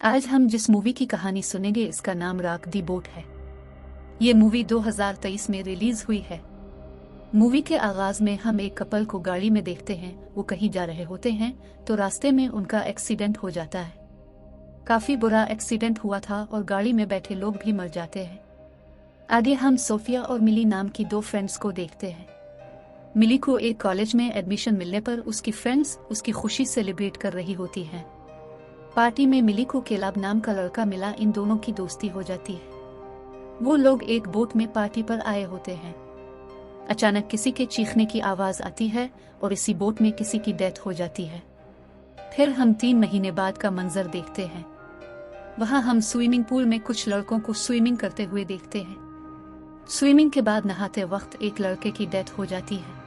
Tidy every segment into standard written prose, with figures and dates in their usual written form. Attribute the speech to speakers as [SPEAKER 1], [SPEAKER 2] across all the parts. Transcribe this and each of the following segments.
[SPEAKER 1] आज हम जिस मूवी की कहानी सुनेंगे इसका नाम रॉक दी बोट है। ये मूवी 2023 में रिलीज हुई है। मूवी के आगाज में हम एक कपल को गाड़ी में देखते हैं। वो कहीं जा रहे होते हैं तो रास्ते में उनका एक्सीडेंट हो जाता है। काफी बुरा एक्सीडेंट हुआ था और गाड़ी में बैठे लोग भी मर जाते हैं। आगे हम सोफिया और मिली नाम की दो फ्रेंड्स को देखते हैं। मिली को एक कॉलेज में एडमिशन मिलने पर उसकी फ्रेंड्स उसकी खुशी सेलिब्रेट कर रही होती हैं। पार्टी में मिली को केलाब नाम का लड़का मिला। इन दोनों की दोस्ती हो जाती है। वो लोग एक बोट में पार्टी पर आए होते हैं। अचानक किसी के चीखने की आवाज आती है और इसी बोट में किसी की डेथ हो जाती है। फिर हम 3 महीने बाद का मंजर देखते हैं। वहां हम स्विमिंग पूल में कुछ लड़कों को स्विमिंग करते हुए देखते हैं। स्विमिंग के बाद नहाते वक्त एक लड़के की डेथ हो जाती है।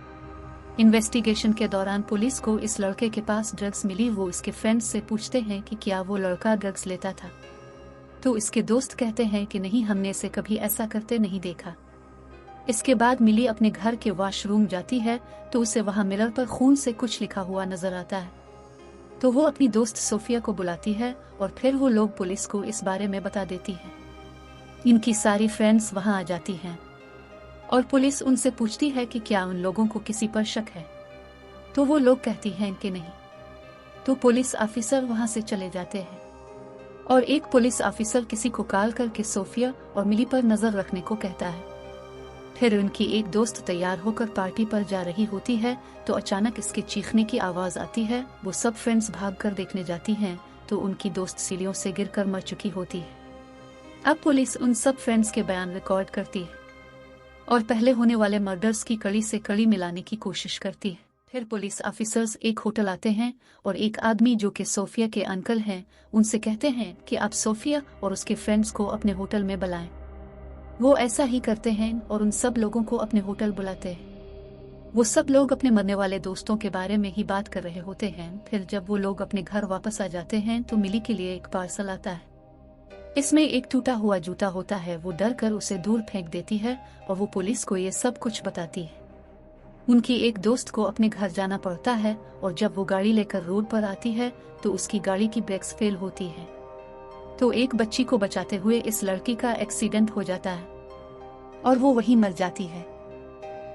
[SPEAKER 1] इन्वेस्टिगेशन के दौरान पुलिस को इस लड़के के पास ड्रग्स मिली। वो इसके फ्रेंड्स से पूछते हैं कि क्या वो लड़का ड्रग्स लेता था, तो इसके दोस्त कहते हैं कि नहीं, हमने इसे कभी ऐसा करते नहीं देखा। इसके बाद मिली अपने घर के वॉशरूम जाती है तो उसे वहां मिरर पर खून से कुछ लिखा हुआ नजर आता है। तो वो अपनी दोस्त सोफिया को बुलाती है और फिर वो लोग पुलिस को इस बारे में बता देती है। इनकी सारी फ्रेंड्स वहां आ जाती हैं और पुलिस उनसे पूछती है कि क्या उन लोगों को किसी पर शक है, तो वो लोग कहती हैं कि नहीं। तो पुलिस ऑफिसर वहां से चले जाते हैं और एक पुलिस ऑफिसर किसी को कॉल करके सोफिया और मिली पर नजर रखने को कहता है। फिर उनकी एक दोस्त तैयार होकर पार्टी पर जा रही होती है तो अचानक इसके चीखने की आवाज आती है। वो सब फ्रेंड्स भागकर देखने जाती हैं तो उनकी दोस्त सीढ़ियों से गिरकर मर चुकी होती है। अब पुलिस उन सब फ्रेंड्स के बयान रिकॉर्ड करती है और पहले होने वाले मर्डर्स की कड़ी से कड़ी मिलाने की कोशिश करती है। फिर पुलिस ऑफिसर्स एक होटल आते हैं और एक आदमी जो कि सोफिया के अंकल हैं उनसे कहते हैं कि आप सोफिया और उसके फ्रेंड्स को अपने होटल में बुलाएं। वो ऐसा ही करते हैं और उन सब लोगों को अपने होटल बुलाते हैं। वो सब लोग अपने मरने वाले दोस्तों के बारे में ही बात कर रहे होते हैं। फिर जब वो लोग अपने घर वापस आ जाते हैं तो मिली के लिए एक पार्सल आता है। इसमें एक टूटा हुआ जूता होता है। वो डर कर उसे दूर फेंक देती है और वो पुलिस को ये सब कुछ बताती है। उनकी एक दोस्त को अपने घर जाना पड़ता है और जब वो गाड़ी लेकर रोड पर आती है तो उसकी गाड़ी की ब्रेक्स फेल होती है। तो एक बच्ची को बचाते हुए इस लड़की का एक्सीडेंट हो जाता है और वो वहीं मर जाती है।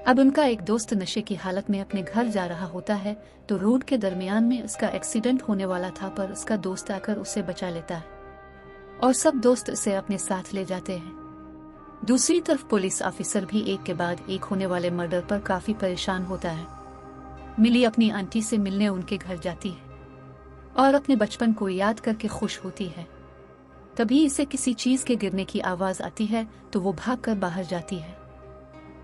[SPEAKER 1] अब उनका एक दोस्त नशे की हालत में अपने घर जा रहा होता है तो रोड के दरमियान में उसका एक्सीडेंट होने वाला था, पर उसका दोस्त आकर उसे बचा लेता है और सब दोस्त उसे अपने साथ ले जाते हैं। दूसरी तरफ पुलिस ऑफिसर भी एक के बाद एक होने वाले मर्डर पर काफी परेशान होता है। मिली अपनी आंटी से मिलने उनके घर जाती है और अपने बचपन को याद करके खुश होती है। तभी इसे किसी चीज के गिरने की आवाज आती है तो वो भागकर बाहर जाती है,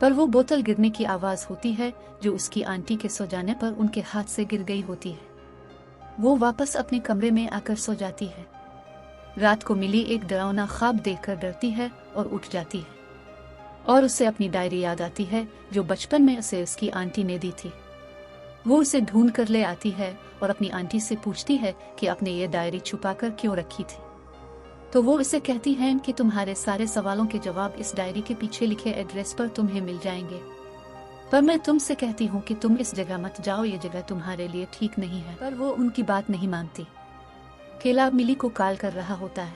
[SPEAKER 1] पर वो बोतल गिरने की आवाज होती है जो उसकी आंटी के सो जाने पर उनके हाथ से गिर गई होती है। वो वापस अपने कमरे में आकर सो जाती है। रात को मिली एक डरावना ख्वाब देखकर डरती है और उठ जाती है और उसे अपनी डायरी याद आती है जो बचपन में उसे उसकी आंटी ने दी थी। वो उसे ढूंढ कर ले आती है और अपनी आंटी से पूछती है कि आपने ये डायरी छुपाकर क्यों रखी थी। तो वो उसे कहती है कि तुम्हारे सारे सवालों के जवाब इस डायरी के पीछे लिखे एड्रेस पर तुम्हें मिल जाएंगे, पर मैं तुमसे कहती हूँ कि तुम इस जगह मत जाओ, ये जगह तुम्हारे लिए ठीक नहीं है। पर वो उनकी बात नहीं मानती। केलाब मिली को कॉल कर रहा होता है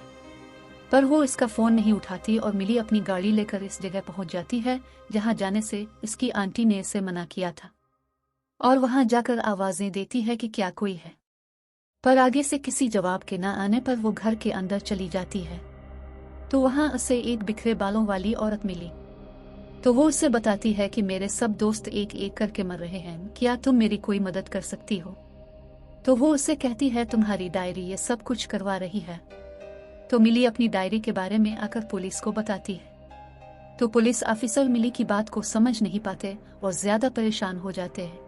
[SPEAKER 1] पर वो इसका फोन नहीं उठाती और मिली अपनी गाड़ी लेकर इस जगह पहुंच जाती है जहां जाने से इसकी आंटी ने इसे मना किया था और वहां जाकर आवाजें देती है कि क्या कोई है, पर आगे से किसी जवाब के ना आने पर वो घर के अंदर चली जाती है। तो वहां उसे एक बिखरे बालों वाली औरत मिली। तो वो उसे बताती है कि मेरे सब दोस्त एक एक करके मर रहे हैं, क्या तुम मेरी कोई मदद कर सकती हो। तो वो उससे कहती है तुम्हारी डायरी ये सब कुछ करवा रही है। तो मिली अपनी डायरी के बारे में आकर पुलिस को बताती है। तो पुलिस ऑफिसर मिली की बात को समझ नहीं पाते और ज्यादा परेशान हो जाते हैं।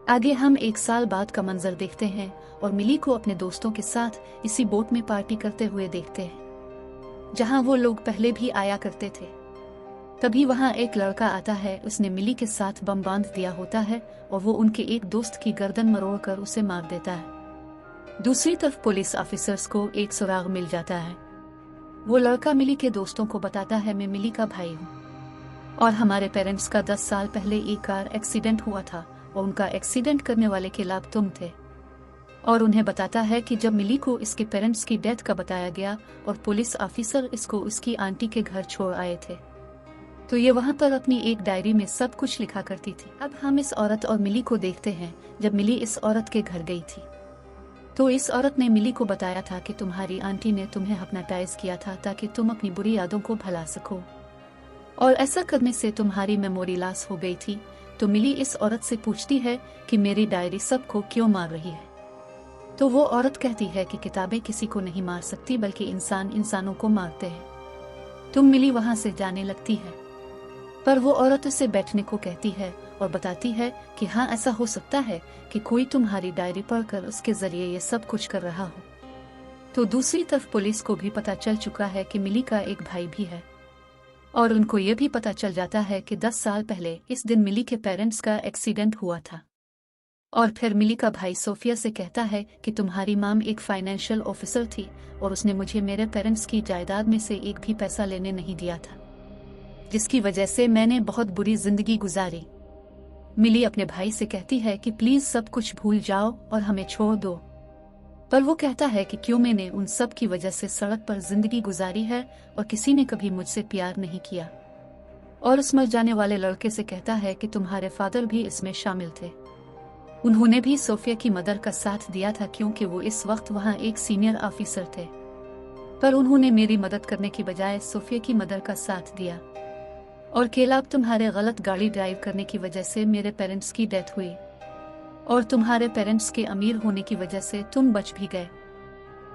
[SPEAKER 1] आगे हम 1 साल बाद का मंजर देखते हैं और मिली को अपने दोस्तों के साथ इसी बोट में पार्टी करते हुए देखते हैं जहां वो लोग पहले भी आया करते थे। तभी वहां एक लड़का आता है। उसने मिली के साथ बम बांध दिया होता है और वो उनके एक दोस्त की गर्दन मरोड़कर उसे मार देता है। दूसरी तरफ पुलिस ऑफिसर्स को एक सुराग मिल जाता है। वो लड़का मिली के दोस्तों को बताता है मैं मिली का भाई हूँ और हमारे पेरेंट्स का 10 साल पहले एक कार एक्सीडेंट हुआ था और उनका एक्सीडेंट करने वाले केलाब तुम थे और उन्हें बताता है कि जब मिली को इसके पेरेंट्स की डेथ का बताया गया और पुलिस ऑफिसर इसको उसकी आंटी के घर छोड़ आए थे, तो ये वहां पर अपनी एक डायरी में सब कुछ लिखा करती थी। अब हम इस औरत और मिली को देखते हैं। जब मिली इस औरत के घर गई थी तो इस औरत ने मिली को बताया था कि तुम्हारी आंटी ने तुम्हें हिप्नोटाइज किया था ताकि तुम अपनी बुरी यादों को भुला सको, और ऐसा करने से तुम्हारी मेमोरी लॉस हो गई थी। तो मिली इस औरत से पूछती है कि मेरी डायरी सबको क्यों मार रही है। तो वो औरत कहती है कि किताबें किसी को नहीं मार सकती बल्कि इंसान इंसानों को मारते हैं। तुम मिली वहां से जाने लगती है, पर वो औरत उसे बैठने को कहती है और बताती है कि हाँ, ऐसा हो सकता है कि कोई तुम्हारी डायरी पढ़कर उसके जरिए ये सब कुछ कर रहा हो। तो दूसरी तरफ पुलिस को भी पता चल चुका है कि मिली का एक भाई भी है, और उनको ये भी पता चल जाता है कि 10 साल पहले इस दिन मिली के पेरेंट्स का एक्सीडेंट हुआ था। और फिर मिली का भाई सोफिया से कहता है कि तुम्हारी माम एक फाइनेंशियल ऑफिसर थी और उसने मुझे मेरे पेरेंट्स की जायदाद में से एक भी पैसा लेने नहीं दिया था, जिसकी वजह से मैंने बहुत बुरी जिंदगी गुजारी। मिली अपने भाई से कहती है कि प्लीज सब कुछ भूल जाओ और हमें छोड़ दो, पर वो कहता है कि क्यों, मैंने उन सब की वजह से सड़क पर जिंदगी गुजारी है और किसी ने कभी मुझसे प्यार नहीं किया। और उस मर जाने वाले लड़के से कहता है कि तुम्हारे फादर भी इसमें शामिल थे, उन्होंने भी सोफिया की मदर का साथ दिया था क्योंकि वो इस वक्त वहाँ एक सीनियर ऑफिसर थे, पर उन्होंने मेरी मदद करने की बजाय सोफिया की मदर का साथ दिया। और केलाब, तुम्हारे गलत गाड़ी ड्राइव करने की वजह से मेरे पेरेंट्स की डेथ हुई और तुम्हारे पेरेंट्स के अमीर होने की वजह से तुम बच भी गए।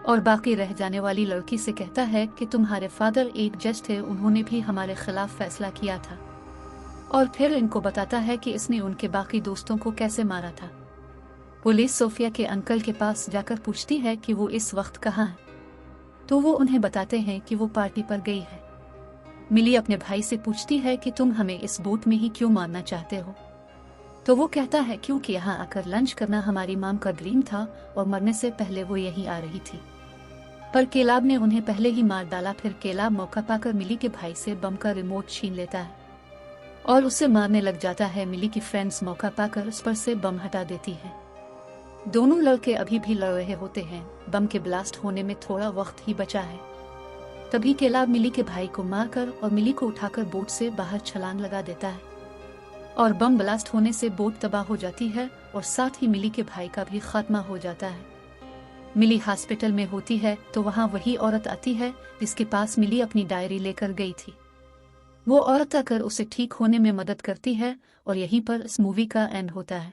[SPEAKER 1] और बाकी रह जाने वाली लड़की से कहता है कि तुम्हारे फादर एक जज थे, उन्होंने भी हमारे खिलाफ फैसला किया था। और फिर इनको बताता है कि इसने उनके बाकी दोस्तों को कैसे मारा था। पुलिस सोफिया के अंकल के पास जाकर पूछती है कि वो इस वक्त कहाँ है, तो वो उन्हें बताते हैं कि वो पार्टी पर गई है। मिली अपने भाई से पूछती है कि तुम हमें इस बोट में ही क्यों मारना चाहते हो, तो वो कहता है क्योंकि यहाँ आकर लंच करना हमारी माम का ड्रीम था और मरने से पहले वो यहीं आ रही थी, पर केलाब ने उन्हें पहले ही मार डाला। फिर केलाब मौका पाकर मिली के भाई से बम का रिमोट छीन लेता है और उसे मारने लग जाता है। मिली की फ्रेंड्स मौका पाकर उस पर से बम हटा देती है। दोनों लड़के अभी भी लड़ रहे होते हैं। बम के ब्लास्ट होने में थोड़ा वक्त ही बचा है। तभी केलाब मिली के भाई को मारकर और मिली को उठाकर बोट से बाहर छलांग लगा देता है और बम ब्लास्ट होने से बोट तबाह हो जाती है और साथ ही मिली के भाई का भी खात्मा हो जाता है। मिली हॉस्पिटल में होती है तो वहाँ वही औरत आती है जिसके पास मिली अपनी डायरी लेकर गई थी। वो औरत आकर उसे ठीक होने में मदद करती है और यहीं पर इस मूवी का एंड होता है।